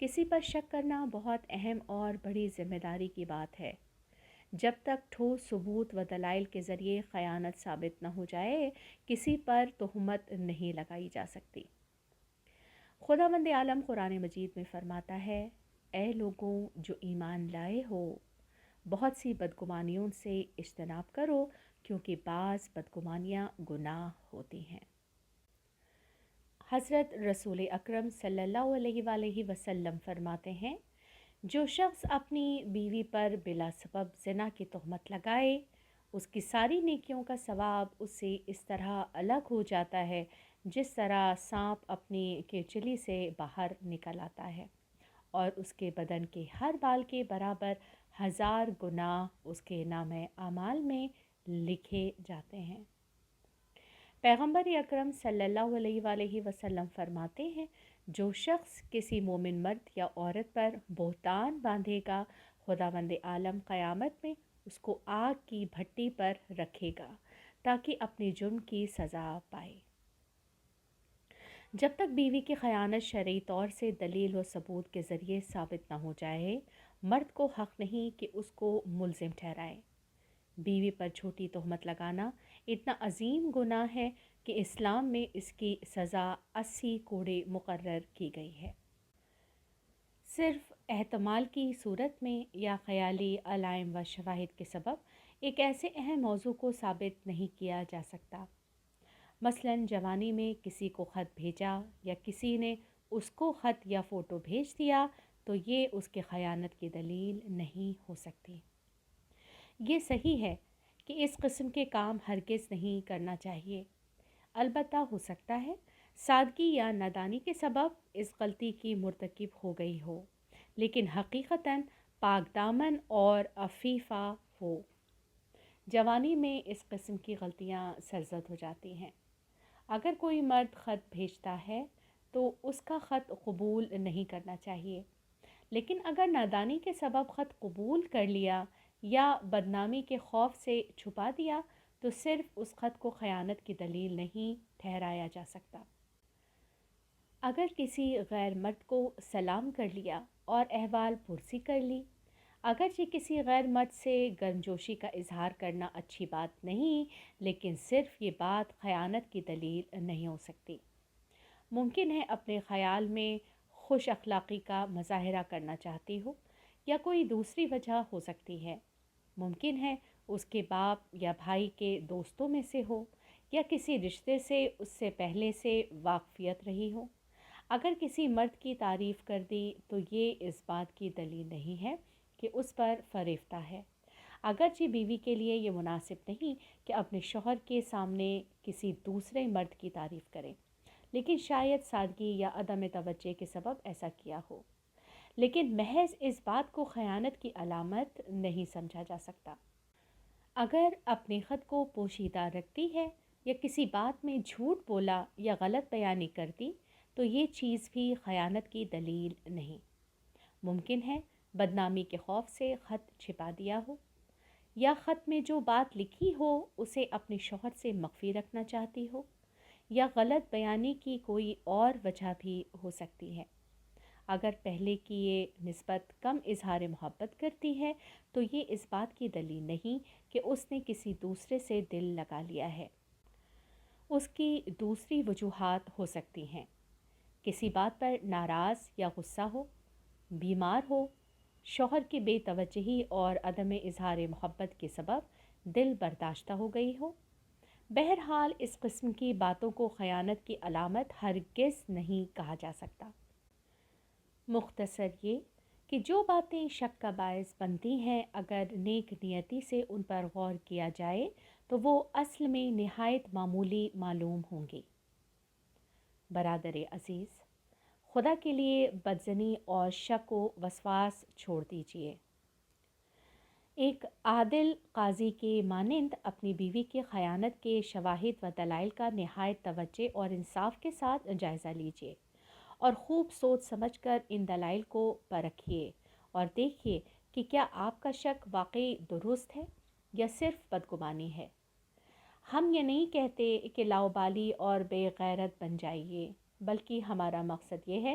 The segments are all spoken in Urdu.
کسی پر شک کرنا بہت اہم اور بڑی ذمہ داری کی بات ہے۔ جب تک ٹھوس ثبوت و دلائل کے ذریعے خیانت ثابت نہ ہو جائے، کسی پر تہمت نہیں لگائی جا سکتی۔ خداوند عالم قرآن مجید میں فرماتا ہے، اے لوگوں جو ایمان لائے ہو، بہت سی بدگمانیوں سے اجتناب کرو، کیونکہ بعض بدگمانیاں گناہ ہوتی ہیں۔ حضرت رسول اکرم صلی اللہ علیہ وآلہ وسلم فرماتے ہیں، جو شخص اپنی بیوی پر بلا سبب زنا کی تہمت لگائے، اس کی ساری نیکیوں کا ثواب اس سے اس طرح الگ ہو جاتا ہے جس طرح سانپ اپنی کیچلی سے باہر نکل آتا ہے، اور اس کے بدن کے ہر بال کے برابر 1000 گناہ اس کے نامہ اعمال میں لکھے جاتے ہیں۔ پیغمبر اکرم صلی اللہ علیہ وآلہ وسلم فرماتے ہیں، جو شخص کسی مومن مرد یا عورت پر بہتان باندھے گا، خداوند عالم قیامت میں اس کو آگ کی بھٹی پر رکھے گا تاکہ اپنے جرم کی سزا پائے۔ جب تک بیوی کی خیانت شرعی طور سے دلیل و ثبوت کے ذریعے ثابت نہ ہو جائے، مرد کو حق نہیں کہ اس کو ملزم ٹھہرائے۔ بیوی پر جھوٹی تہمت لگانا اتنا عظیم گناہ ہے کہ اسلام میں اس کی سزا 80 کوڑے مقرر کی گئی ہے۔ صرف احتمال کی صورت میں یا خیالی علائم و شواہد کے سبب ایک ایسے اہم موضوع کو ثابت نہیں کیا جا سکتا۔ مثلاً جوانی میں کسی کو خط بھیجا یا کسی نے اس کو خط یا فوٹو بھیج دیا تو یہ اس کی خیانت کی دلیل نہیں ہو سکتی۔ یہ صحیح ہے کہ اس قسم کے کام ہرگز نہیں کرنا چاہیے۔ البتہ ہو سکتا ہے سادگی یا نادانی کے سبب اس غلطی کی مرتکب ہو گئی ہو، لیکن حقیقتاً پاک دامن اور عفیفہ ہو۔ جوانی میں اس قسم کی غلطیاں سرزد ہو جاتی ہیں۔ اگر کوئی مرد خط بھیجتا ہے تو اس کا خط قبول نہیں کرنا چاہیے، لیکن اگر نادانی کے سبب خط قبول کر لیا یا بدنامی کے خوف سے چھپا دیا تو صرف اس خط کو خیانت کی دلیل نہیں ٹھہرایا جا سکتا۔ اگر کسی غیر مرد کو سلام کر لیا اور احوال پرسی کر لی، اگرچہ کسی غیر مرد سے گرمجوشی کا اظہار کرنا اچھی بات نہیں، لیکن صرف یہ بات خیانت کی دلیل نہیں ہو سکتی۔ ممکن ہے اپنے خیال میں خوش اخلاقی کا مظاہرہ کرنا چاہتی ہو، یا کوئی دوسری وجہ ہو سکتی ہے۔ ممکن ہے اس کے باپ یا بھائی کے دوستوں میں سے ہو، یا کسی رشتے سے اس سے پہلے سے واقفیت رہی ہو۔ اگر کسی مرد کی تعریف کر دی تو یہ اس بات کی دلیل نہیں ہے کہ اس پر فریفتہ ہے، اگرچہ بیوی کے لیے یہ مناسب نہیں کہ اپنے شوہر کے سامنے کسی دوسرے مرد کی تعریف کرے، لیکن شاید سادگی یا عدم توجہ کے سبب ایسا کیا ہو، لیکن محض اس بات کو خیانت کی علامت نہیں سمجھا جا سکتا۔ اگر اپنے خط کو پوشیدہ رکھتی ہے یا کسی بات میں جھوٹ بولا یا غلط بیانی کرتی تو یہ چیز بھی خیانت کی دلیل نہیں۔ ممکن ہے بدنامی کے خوف سے خط چھپا دیا ہو، یا خط میں جو بات لکھی ہو اسے اپنے شوہر سے مخفی رکھنا چاہتی ہو، یا غلط بیانی کی کوئی اور وجہ بھی ہو سکتی ہے۔ اگر پہلے کی یہ نسبت کم اظہار محبت کرتی ہے تو یہ اس بات کی دلیل نہیں کہ اس نے کسی دوسرے سے دل لگا لیا ہے۔ اس کی دوسری وجوہات ہو سکتی ہیں، کسی بات پر ناراض یا غصہ ہو، بیمار ہو، شوہر کی بے توجہی اور عدم اظہار محبت کے سبب دل برداشتہ ہو گئی ہو۔ بہرحال اس قسم کی باتوں کو خیانت کی علامت ہرگز نہیں کہا جا سکتا۔ مختصر یہ کہ جو باتیں شک کا باعث بنتی ہیں، اگر نیک نیتی سے ان پر غور کیا جائے تو وہ اصل میں نہایت معمولی معلوم ہوں گی۔ برادر عزیز، خدا کے لیے بدظنی اور شک و وسواس چھوڑ دیجیے۔ ایک عادل قاضی کے مانند اپنی بیوی کی خیانت کے شواہد و دلائل کا نہایت توجہ اور انصاف کے ساتھ جائزہ لیجیے، اور خوب سوچ سمجھ کر ان دلائل کو پرکھیے اور دیکھیے کہ کیا آپ کا شک واقعی درست ہے یا صرف بدگمانی ہے۔ ہم یہ نہیں کہتے کہ لاؤبالی اور بے غیرت بن جائیے، بلکہ ہمارا مقصد یہ ہے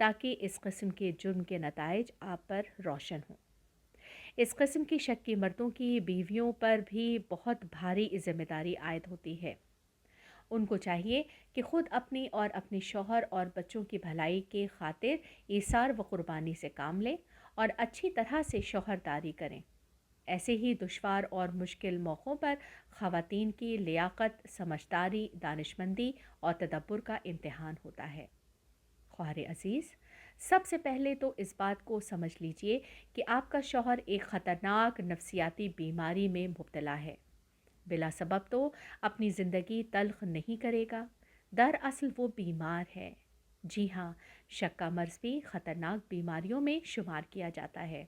تاکہ اس قسم کے جرم کے نتائج آپ پر روشن ہوں۔ اس قسم کی شکی مردوں کی بیویوں پر بھی بہت بھاری ذمہ داری عائد ہوتی ہے۔ ان کو چاہیے کہ خود اپنی اور اپنے شوہر اور بچوں کی بھلائی کے خاطر ایثار و قربانی سے کام لیں اور اچھی طرح سے شوہرداری کریں۔ ایسے ہی دشوار اور مشکل موقعوں پر خواتین کی لیاقت، سمجھداری، دانشمندی اور تدبر کا امتحان ہوتا ہے۔ خواہر عزیز، سب سے پہلے تو اس بات کو سمجھ لیجئے کہ آپ کا شوہر ایک خطرناک نفسیاتی بیماری میں مبتلا ہے۔ بلا سبب تو اپنی زندگی تلخ نہیں کرے گا۔ دراصل وہ بیمار ہے۔ جی ہاں، شک کا مرض بھی خطرناک بیماریوں میں شمار کیا جاتا ہے،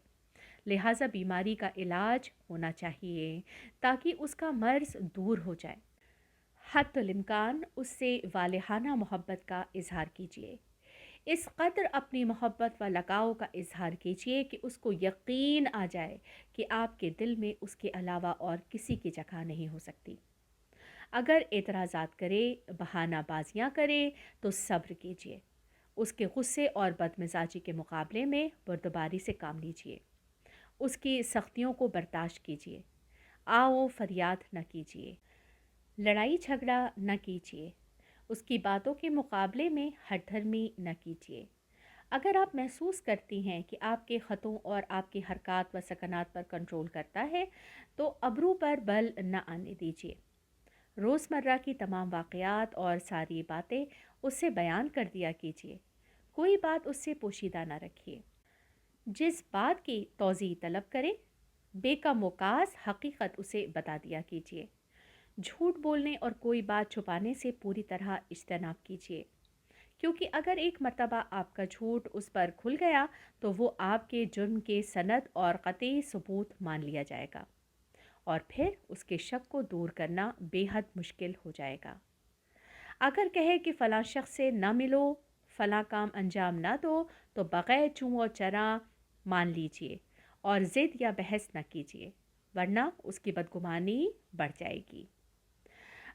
لہٰذا بیماری کا علاج ہونا چاہیے تاکہ اس کا مرض دور ہو جائے۔ حتی الامکان اس سے والہانہ محبت کا اظہار کیجیے۔ اس قدر اپنی محبت و لگاؤ کا اظہار کیجیے کہ اس کو یقین آ جائے کہ آپ کے دل میں اس کے علاوہ اور کسی کی جگہ نہیں ہو سکتی۔ اگر اعتراضات کرے، بہانہ بازیاں کرے تو صبر کیجیے۔ اس کے غصے اور بدمزاجی کے مقابلے میں بردباری سے کام لیجیے۔ اس کی سختیوں کو برداشت کیجیے۔ آؤ فریاد نہ کیجیے، لڑائی جھگڑا نہ کیجیے، اس کی باتوں کے مقابلے میں ہٹ دھرمی نہ کیجیے۔ اگر آپ محسوس کرتی ہیں کہ آپ کے خطوں اور آپ کی حرکات و سکنات پر کنٹرول کرتا ہے تو ابرو پر بل نہ آنے دیجیے۔ روزمرہ کی تمام واقعات اور ساری باتیں اس سے بیان کر دیا کیجیے۔ کوئی بات اس سے پوشیدہ نہ رکھیے۔ جس بات کی توضیح طلب کرے، بے کم وکاس حقیقت اسے بتا دیا کیجیے۔ جھوٹ بولنے اور کوئی بات چھپانے سے پوری طرح اجتناب کیجیے، کیونکہ اگر ایک مرتبہ آپ کا جھوٹ اس پر کھل گیا تو وہ آپ کے جرم کے سند اور قطعی ثبوت مان لیا جائے گا، اور پھر اس کے شک کو دور کرنا بے حد مشکل ہو جائے گا۔ اگر کہے کہ فلاں شخص سے نہ ملو، فلاں کام انجام نہ دو، تو بغیر چوں و چراں مان لیجیے اور ضد یا بحث نہ کیجیے، ورنہ اس کی بدگمانی بڑھ جائے گی۔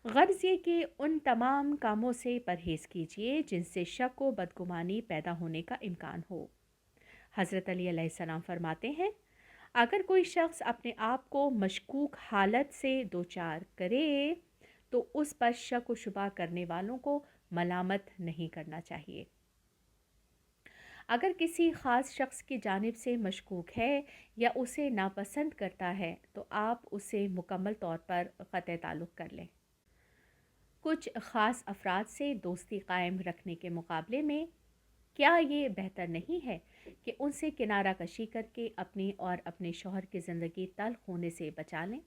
غرض یہ کہ ان تمام کاموں سے پرہیز کیجیے جن سے شک و بدگمانی پیدا ہونے کا امکان ہو۔ حضرت علی علیہ السلام فرماتے ہیں، اگر کوئی شخص اپنے آپ کو مشکوک حالت سے دوچار کرے تو اس پر شک و شبہ کرنے والوں کو ملامت نہیں کرنا چاہیے۔ اگر کسی خاص شخص کی جانب سے مشکوک ہے یا اسے ناپسند کرتا ہے تو آپ اسے مکمل طور پر قطع تعلق کر لیں۔ کچھ خاص افراد سے دوستی قائم رکھنے کے مقابلے میں کیا یہ بہتر نہیں ہے کہ ان سے کنارہ کشی کر کے اپنی اور اپنے شوہر کی زندگی تلخ ہونے سے بچا لیں؟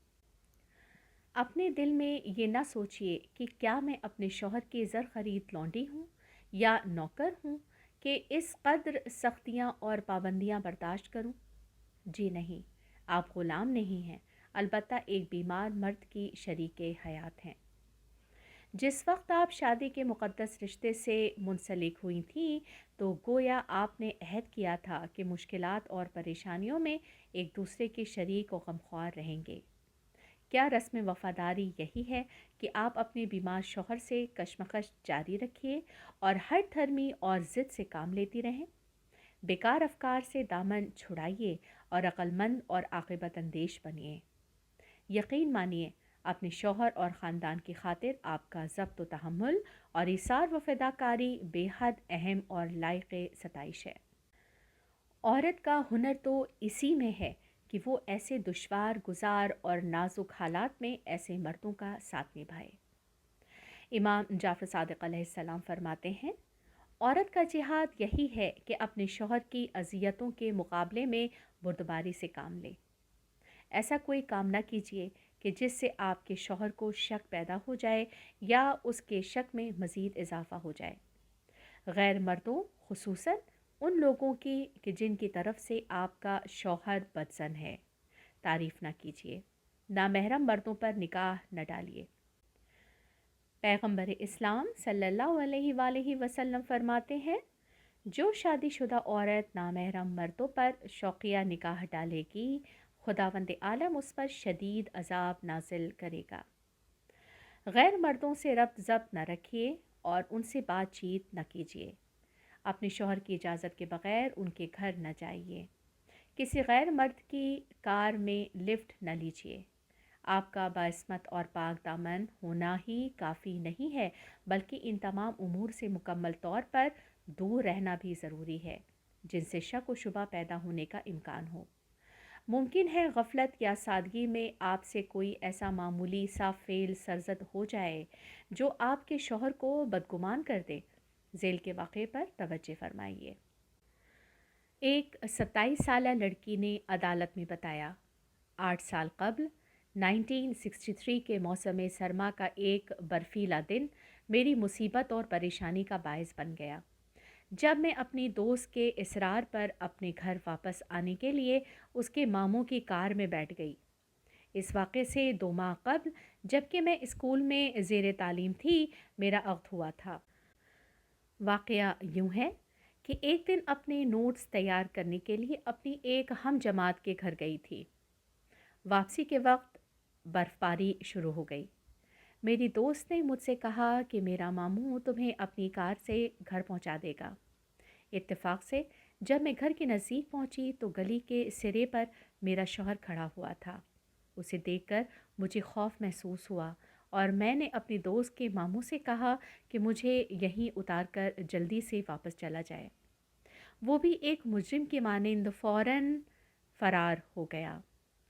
اپنے دل میں یہ نہ سوچئے کہ کیا میں اپنے شوہر کی زر خرید لونڈی ہوں یا نوکر ہوں کہ اس قدر سختیاں اور پابندیاں برداشت کروں۔ جی نہیں، آپ غلام نہیں ہیں، البتہ ایک بیمار مرد کی شریک حیات ہیں۔ جس وقت آپ شادی کے مقدس رشتے سے منسلک ہوئی تھیں تو گویا آپ نے عہد کیا تھا کہ مشکلات اور پریشانیوں میں ایک دوسرے کے شریک و غمخوار رہیں گے۔ کیا رسم وفاداری یہی ہے کہ آپ اپنے بیمار شوہر سے کشمکش جاری رکھیے اور ہر دھرمی اور ضد سے کام لیتی رہیں؟ بیکار افکار سے دامن چھڑائیے اور عقل مند اور عاقبت اندیش بنیے۔ یقین مانیے، اپنے شوہر اور خاندان کی خاطر آپ کا ضبط و تحمل اور ایثار و فداکاری بے حد اہم اور لائق ستائش ہے۔ عورت کا ہنر تو اسی میں ہے کہ وہ ایسے دشوار گزار اور نازک حالات میں ایسے مردوں کا ساتھ نبھائے۔ امام جعفر صادق علیہ السلام فرماتے ہیں، عورت کا جہاد یہی ہے کہ اپنے شوہر کی اذیتوں کے مقابلے میں بردباری سے کام لے۔ ایسا کوئی کام نہ کیجیے کہ جس سے آپ کے شوہر کو شک پیدا ہو جائے یا اس کے شک میں مزید اضافہ ہو جائے۔ غیر مردوں، خصوصاً ان لوگوں کی کہ جن کی طرف سے آپ کا شوہر بدظن ہے، تعریف نہ کیجیے۔ نامحرم مردوں پر نکاح نہ ڈالیے۔ پیغمبر اسلام صلی اللہ علیہ وآلہ وسلم فرماتے ہیں، جو شادی شدہ عورت نامحرم مردوں پر شوقیہ نکاح ڈالے گی، خداوند عالم اس پر شدید عذاب نازل کرے گا۔ غیر مردوں سے ربط ضبط نہ رکھیے اور ان سے بات چیت نہ کیجیے۔ اپنے شوہر کی اجازت کے بغیر ان کے گھر نہ جائیے۔ کسی غیر مرد کی کار میں لفٹ نہ لیجیے۔ آپ کا باعصمت اور پاک دامن ہونا ہی کافی نہیں ہے، بلکہ ان تمام امور سے مکمل طور پر دور رہنا بھی ضروری ہے جن سے شک و شبہ پیدا ہونے کا امکان ہو۔ ممکن ہے غفلت یا سادگی میں آپ سے کوئی ایسا معمولی سا فعل سرزد ہو جائے جو آپ کے شوہر کو بدگمان کر دے۔ ذیل کے واقعے پر توجہ فرمائیے۔ ایک 27 سالہ لڑکی نے عدالت میں بتایا، 8 سال قبل 1963 کے موسم سرما کا ایک برفیلا دن میری مصیبت اور پریشانی کا باعث بن گیا جب میں اپنی دوست کے اصرار پر اپنے گھر واپس آنے کے لیے اس کے ماموں کی کار میں بیٹھ گئی۔ اس واقعے سے 2 ماہ قبل جبکہ میں اسکول میں زیر تعلیم تھی میرا عقد ہوا تھا۔ واقعہ یوں ہے کہ ایک دن اپنے نوٹس تیار کرنے کے لیے اپنی ایک ہم جماعت کے گھر گئی تھی۔ واپسی کے وقت برف باری شروع ہو گئی۔ میری دوست نے مجھ سے کہا کہ میرا ماموں تمہیں اپنی کار سے گھر پہنچا دے گا۔ اتفاق سے جب میں گھر کے نزدیک پہنچی تو گلی کے سرے پر میرا شوہر کھڑا ہوا تھا۔ اسے دیکھ کر مجھے خوف محسوس ہوا اور میں نے اپنی دوست کے ماموں سے کہا کہ مجھے یہیں اتار کر جلدی سے واپس چلا جائے۔ وہ بھی ایک مجرم کی مانند فوراً فرار ہو گیا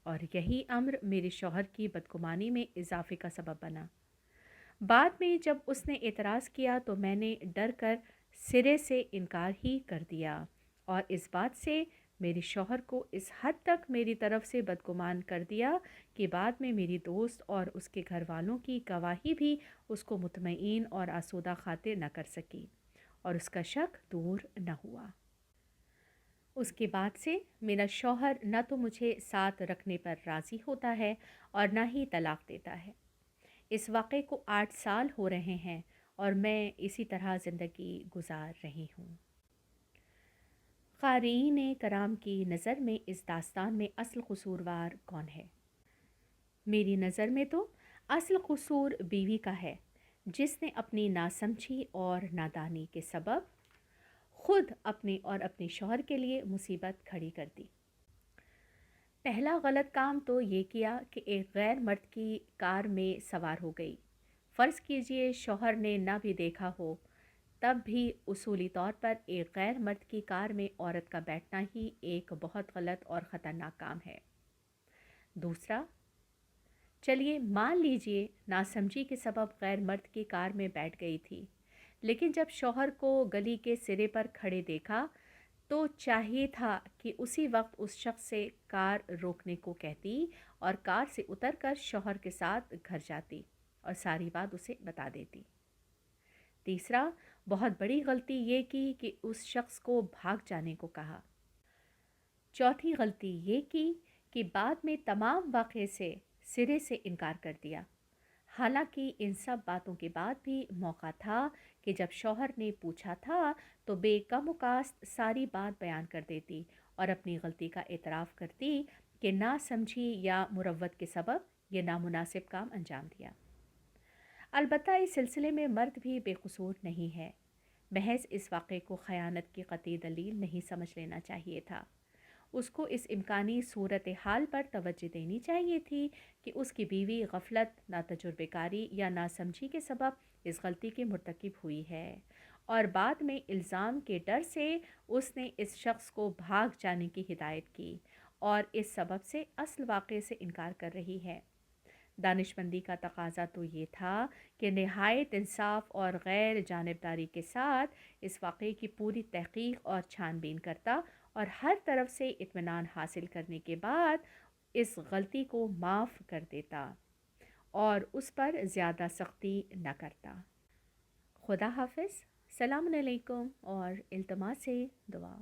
اور یہی امر میرے شوہر کی بدگمانی میں اضافے کا سبب بنا۔ بعد میں جب اس نے اعتراض کیا تو میں نے ڈر کر سرے سے انکار ہی کر دیا اور اس بات سے میرے شوہر کو اس حد تک میری طرف سے بدگمان کر دیا کہ بعد میں میری دوست اور اس کے گھر والوں کی گواہی بھی اس کو مطمئن اور آسودہ خاطر نہ کر سکی اور اس کا شک دور نہ ہوا۔ اس کے بعد سے میرا شوہر نہ تو مجھے ساتھ رکھنے پر راضی ہوتا ہے اور نہ ہی طلاق دیتا ہے۔ اس واقعے کو 8 سال ہو رہے ہیں اور میں اسی طرح زندگی گزار رہی ہوں۔ قارئین کرام کی نظر میں اس داستان میں اصل قصوروار کون ہے؟ میری نظر میں تو اصل قصور بیوی کا ہے جس نے اپنی ناسمجھی اور نادانی کے سبب خود اپنے اور اپنے شوہر کے لیے مصیبت کھڑی کر دی۔ پہلا غلط کام تو یہ کیا کہ ایک غیر مرد کی کار میں سوار ہو گئی۔ فرض کیجئے شوہر نے نہ بھی دیکھا ہو، تب بھی اصولی طور پر ایک غیر مرد کی کار میں عورت کا بیٹھنا ہی ایک بہت غلط اور خطرناک کام ہے۔ دوسرا، چلیے مان لیجئے ناسمجھی کے سبب غیر مرد کی کار میں بیٹھ گئی تھی، لیکن جب شوہر کو گلی کے سرے پر کھڑے دیکھا تو چاہیے تھا کہ اسی وقت اس شخص سے کار روکنے کو کہتی اور کار سے اتر کر شوہر کے ساتھ گھر جاتی اور ساری بات اسے بتا دیتی۔ تیسرا، بہت بڑی غلطی یہ کی کہ اس شخص کو بھاگ جانے کو کہا۔ چوتھی غلطی یہ کی کہ بعد میں تمام واقعے سے سرے سے انکار کر دیا، حالانکہ ان سب باتوں کے بعد بھی موقع تھا کہ جب شوہر نے پوچھا تھا تو بے کم و کاست ساری بات بیان کر دیتی اور اپنی غلطی کا اعتراف کرتی کہ نہ سمجھی یا مروت کے سبب یہ نامناسب کام انجام دیا۔ البتہ اس سلسلے میں مرد بھی بے قصور نہیں ہے۔ محض اس واقعے کو خیانت کی قطعی دلیل نہیں سمجھ لینا چاہیے تھا۔ اس کو اس امکانی صورتحال پر توجہ دینی چاہیے تھی کہ اس کی بیوی غفلت، ناتجربے کاری یا ناسمجھی کے سبب اس غلطی کی مرتکب ہوئی ہے اور بعد میں الزام کے ڈر سے اس نے اس شخص کو بھاگ جانے کی ہدایت کی اور اس سبب سے اصل واقعے سے انکار کر رہی ہے۔ دانشمندی کا تقاضا تو یہ تھا کہ نہایت انصاف اور غیر جانبداری کے ساتھ اس واقعے کی پوری تحقیق اور چھان بین کرتا اور ہر طرف سے اطمینان حاصل کرنے کے بعد اس غلطی کو معاف کر دیتا اور اس پر زیادہ سختی نہ کرتا۔ خدا حافظ، السلام علیکم اور التماس دعا۔